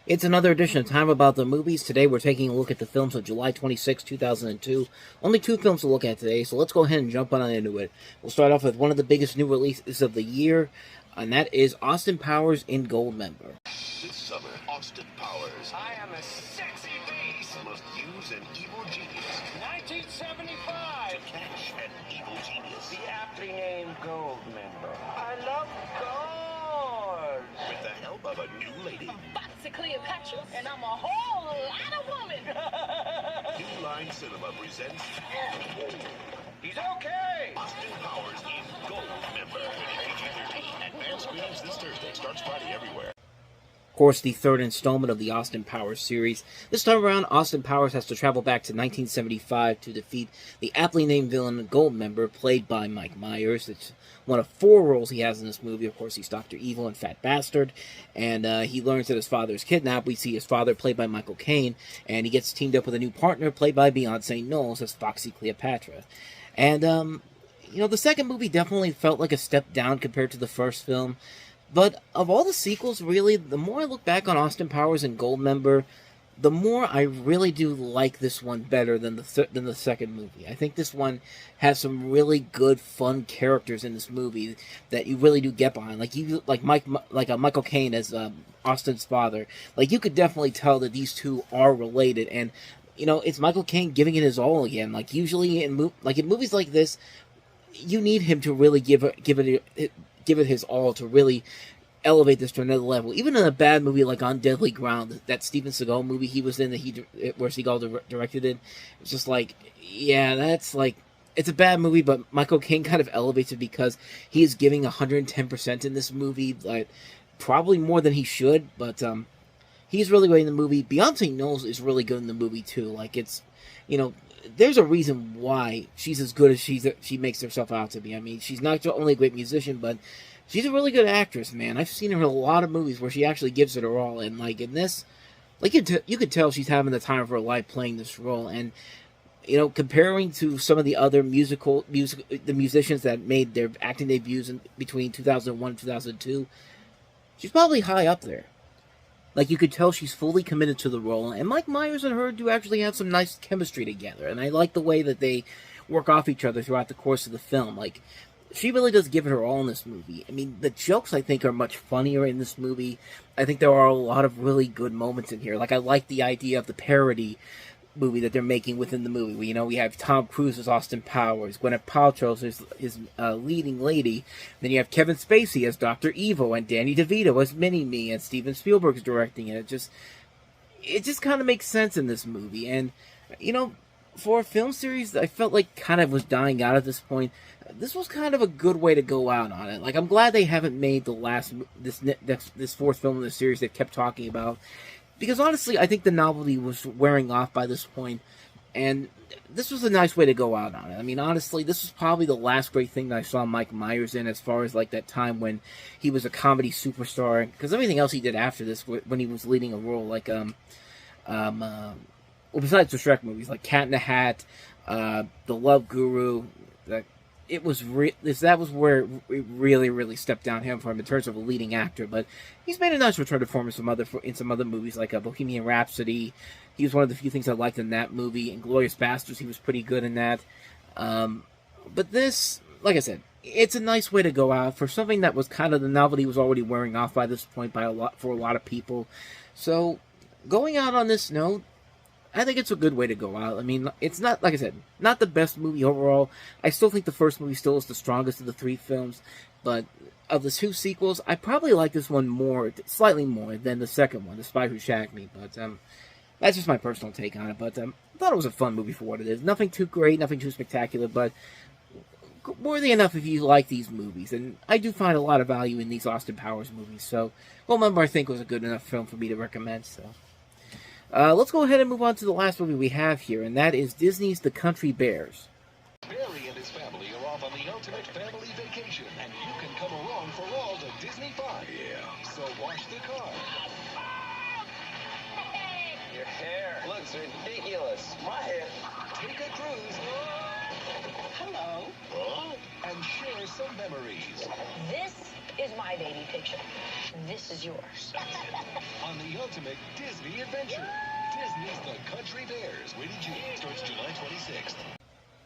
It's another edition of Time About the Movies. Today we're taking a look at the films of July 26, 2002. Only two films to look at today, so let's go ahead and jump on into it. We'll start off with one of the biggest new releases of the year, and that is Austin Powers in Goldmember. This summer, Austin Powers. I am a sexy beast. Must use an evil genius 1975. to catch an evil genius. The aptly named Goldmember. I love gold. With the help of a new lady. Boxy Cleopatra, and I'm a whole lot of woman. New Line Cinema presents He's okay. Austin Powers in Goldmember. Rated PG-13. Advanced screenings this Thursday. Starts Friday everywhere. Of course, the third installment of the Austin Powers series. This time around, Austin Powers has to travel back to 1975 to defeat the aptly named villain Goldmember, played by Mike Myers. It's one of four roles he has in this movie. Of course, he's Dr. Evil and Fat Bastard, and he learns that his father is kidnapped. We see his father, played by Michael Caine, and he gets teamed up with a new partner, played by Beyonce Knowles, as Foxy Cleopatra. And, the second movie definitely felt like a step down compared to the first film. But of all the sequels, really, the more I look back on Austin Powers and Goldmember, the more I really do like this one better than the second movie. I think this one has some really good, fun characters in this movie that you really do get behind. Like Michael Caine as Austin's father. Like, you could definitely tell that these two are related, and it's Michael Caine giving it his all again. Like, usually in movies like this, you need him to really give it his all to really elevate this to another level. Even in a bad movie like On Deadly Ground, that Steven Seagal movie he was in, where Seagal directed it, it's just like, yeah, that's like, it's a bad movie, but Michael Caine kind of elevates it because he is giving 110% in this movie, like, probably more than he should, but he's really great in the movie. Beyonce Knowles is really good in the movie too. Like, it's, there's a reason why she's as good as she makes herself out to be. I mean, she's not only a great musician, but she's a really good actress, man. I've seen her in a lot of movies where she actually gives it her all, and like in this, like you could tell she's having the time of her life playing this role. And comparing to some of the other the musicians that made their acting debuts between 2001 and 2002, she's probably high up there. Like, you could tell she's fully committed to the role, and Mike Myers and her do actually have some nice chemistry together, and I like the way that they work off each other throughout the course of the film. Like, she really does give it her all in this movie. I mean, the jokes, I think, are much funnier in this movie. I think there are a lot of really good moments in here. Like, I like the idea of the parody movie that they're making within the movie. We have Tom Cruise as Austin Powers, Gwyneth Paltrow as his leading lady, then you have Kevin Spacey as Dr. Evil, and Danny DeVito as Mini-Me, and Steven Spielberg's directing it. It just kind of makes sense in this movie, and, for a film series that I felt like kind of was dying out at this point, this was kind of a good way to go out on it. Like, I'm glad they haven't made this fourth film in the series they've kept talking about, because honestly, I think the novelty was wearing off by this point, and this was a nice way to go out on it. I mean, honestly, this was probably the last great thing that I saw Mike Myers in, as far as, like, that time when he was a comedy superstar, because everything else he did after this, when he was leading a role, like, besides the Shrek movies, like Cat in the Hat, The Love Guru, that was where it really, really stepped down for him in terms of a leading actor. But he's made a nice return to form in some other movies, like Bohemian Rhapsody. He was one of the few things I liked in that movie. Inglourious Basterds, he was pretty good in that. But this, like I said, it's a nice way to go out for something that was kind of, the novelty was already wearing off by this point for a lot of people. So, going out on this note, I think it's a good way to go out. I mean, it's not, like I said, not the best movie overall. I still think the first movie still is the strongest of the three films, but of the two sequels, I probably like this one slightly more than the second one, The Spy Who Shagged Me. But that's just my personal take on it. But I thought it was a fun movie for what it is. Nothing too great, nothing too spectacular, but worthy enough if you like these movies. And I do find a lot of value in these Austin Powers movies. So, Goldmember, I think, was a good enough film for me to recommend. So, let's go ahead and move on to the last movie we have here, and that is Disney's The Country Bears. Barry and his family are off on the ultimate family vacation, and you can come along for all the Disney fun. Yeah. So wash the car. Your hair looks ridiculous. My hair. Take a cruise. Hello. Oh, and share some memories This is my baby picture. This is yours. on the ultimate Disney adventure. Disney's The Country Bears. Rated G. Starts July 26th.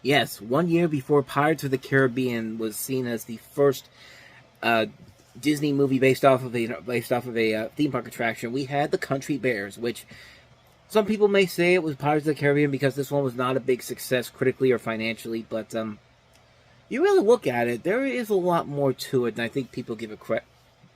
Yes, 1 year before Pirates of the Caribbean was seen as the first Disney movie based off of a theme park attraction, we had The Country Bears, which some people may say it was Pirates of the Caribbean because this one was not a big success critically or financially, but you really look at it, there is a lot more to it than I think people give it credit.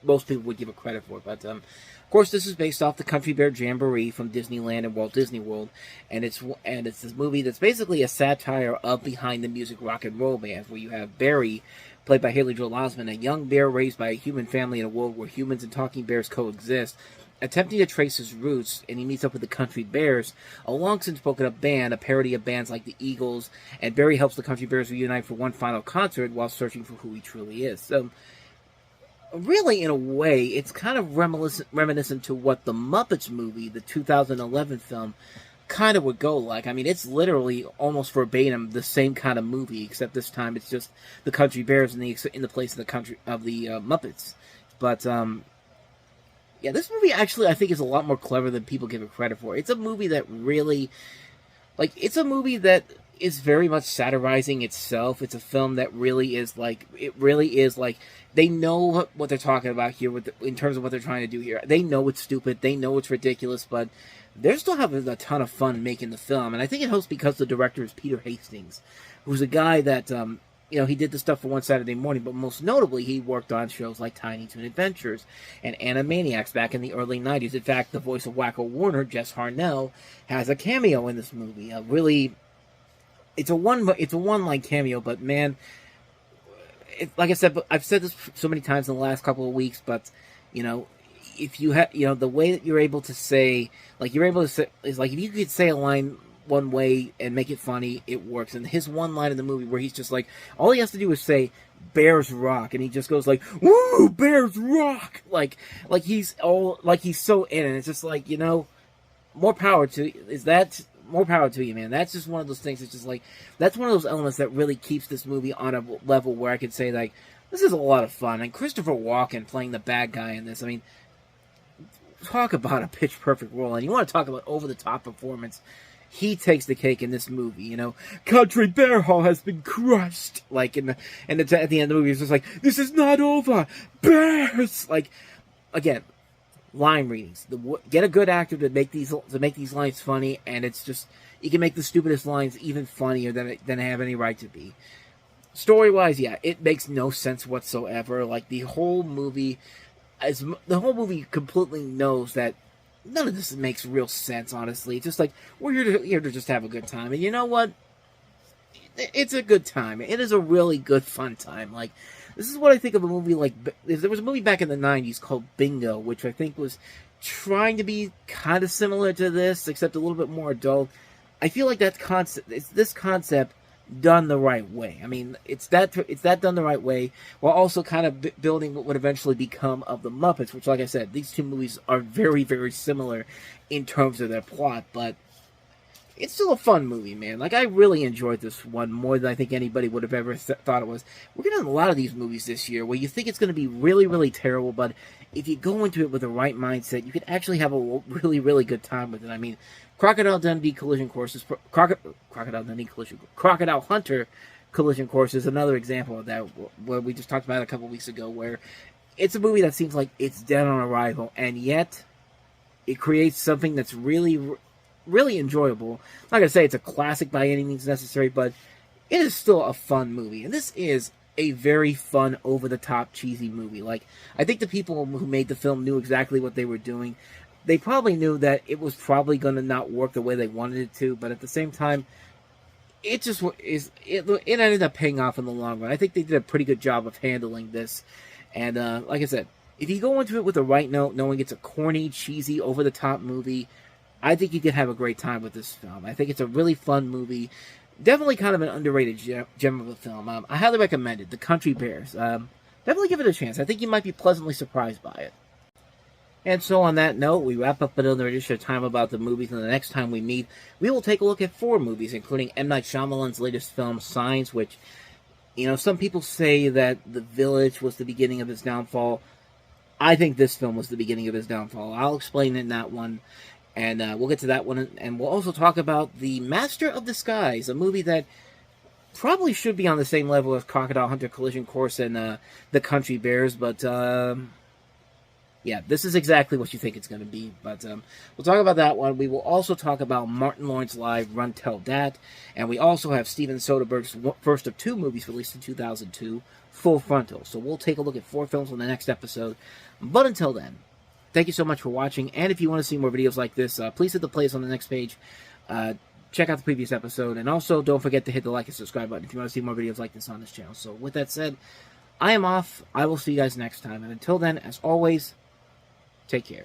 Most people would give it credit for, but of course, this is based off the Country Bear Jamboree from Disneyland and Walt Disney World, and it's this movie that's basically a satire of behind the music rock and roll bands, where you have Barry, played by Haley Joel Osment, a young bear raised by a human family in a world where humans and talking bears coexist, attempting to trace his roots, and he meets up with the Country Bears, a long since broken up band, a parody of bands like the Eagles, and Barry helps the Country Bears reunite for one final concert while searching for who he truly is. So, really, in a way, it's kind of reminiscent to what the Muppets movie, the 2011 film, kind of would go like. I mean, it's literally almost verbatim the same kind of movie, except this time it's just the Country Bears in the place of the Muppets. But yeah, this movie actually I think is a lot more clever than people give it credit for. It's a movie that really, it's a movie that is very much satirizing itself. It's a film that really is they know what they're talking about here in terms of what they're trying to do here. They know it's stupid, they know it's ridiculous, but they're still having a ton of fun making the film. And I think it helps because the director is Peter Hastings, who's a guy that, he did the stuff for One Saturday Morning, but most notably, he worked on shows like Tiny Toon Adventures and Animaniacs back in the early 90s. In fact, the voice of Wacko Warner, Jess Harnell, has a cameo in this movie. It's a one-line cameo, but man, like I said, I've said this so many times in the last couple of weeks, but if you have, the way that you're able to say, is like if you could say a line one way and make it funny, it works. And his one line in the movie where he's just like, all he has to do is say "Bears rock," and he just goes like, "Woo, Bears rock!" Like he's so in it. It's just like, more power to more power to you, man. That's just one of those things. It's just like, that's one of those elements that really keeps this movie on a level where I could say, like, this is a lot of fun. And Christopher Walken playing the bad guy in this, I mean, talk about a pitch perfect role. And you want to talk about over the top performance, he takes the cake in this movie. Country Bear Hall has been crushed. Like at the end of the movie, it's just like, this is not over, bears. Like, again, line readings. Get a good actor to make these lines funny, and it's just, you can make the stupidest lines even funnier than they have any right to be. Story-wise, yeah, it makes no sense whatsoever. Like, the whole movie completely knows that none of this makes real sense, honestly. It's just like, we're here to just have a good time. And you know what? It's a good time. It is a really good, fun time. Like, this is what I think of a movie like... There was a movie back in the 90s called Bingo, which I think was trying to be kind of similar to this, except a little bit more adult. I feel like it's this concept done the right way. I mean, it's that done the right way, while also kind of building what would eventually become of the Muppets, which, like I said, these two movies are very, very similar in terms of their plot, but it's still a fun movie, man. Like, I really enjoyed this one more than I think anybody would have ever thought it was. We're getting a lot of these movies this year where you think it's going to be really, really terrible, but if you go into it with the right mindset, you could actually have a really, really good time with it. I mean, Crocodile Hunter Collision Course is another example of that, where we just talked about it a couple weeks ago, where it's a movie that seems like it's dead on arrival, and yet it creates something that's really, really enjoyable. I'm not going to say it's a classic by any means necessary, but it is still a fun movie. And this is a very fun, over-the-top, cheesy movie. Like, I think the people who made the film knew exactly what they were doing. They probably knew that it was probably going to not work the way they wanted it to, but at the same time, it ended up paying off in the long run. I think they did a pretty good job of handling this. And like I said, if you go into it with the right note, knowing it's a corny, cheesy, over-the-top movie, I think you could have a great time with this film. I think it's a really fun movie. Definitely kind of an underrated gem of a film. I highly recommend it. The Country Bears. Definitely give it a chance. I think you might be pleasantly surprised by it. And so on that note, we wrap up another edition of Time About the Movies, and the next time we meet, we will take a look at 4 movies, including M. Night Shyamalan's latest film, Signs, which, some people say that The Village was the beginning of his downfall. I think this film was the beginning of his downfall. I'll explain in that one, and we'll get to that one, and we'll also talk about The Master of Disguise, a movie that probably should be on the same level as Crocodile Hunter Collision Course and The Country Bears, but yeah, this is exactly what you think it's going to be. But we'll talk about that one. We will also talk about Martin Lawrence Live, Run Tell Dat. And we also have Steven Soderbergh's first of 2 movies released in 2002, Full Frontal. So we'll take a look at 4 films on the next episode. But until then, thank you so much for watching. And if you want to see more videos like this, please hit the plays on the next page. Check out the previous episode. And also, don't forget to hit the like and subscribe button if you want to see more videos like this on this channel. So with that said, I am off. I will see you guys next time. And until then, as always, take care.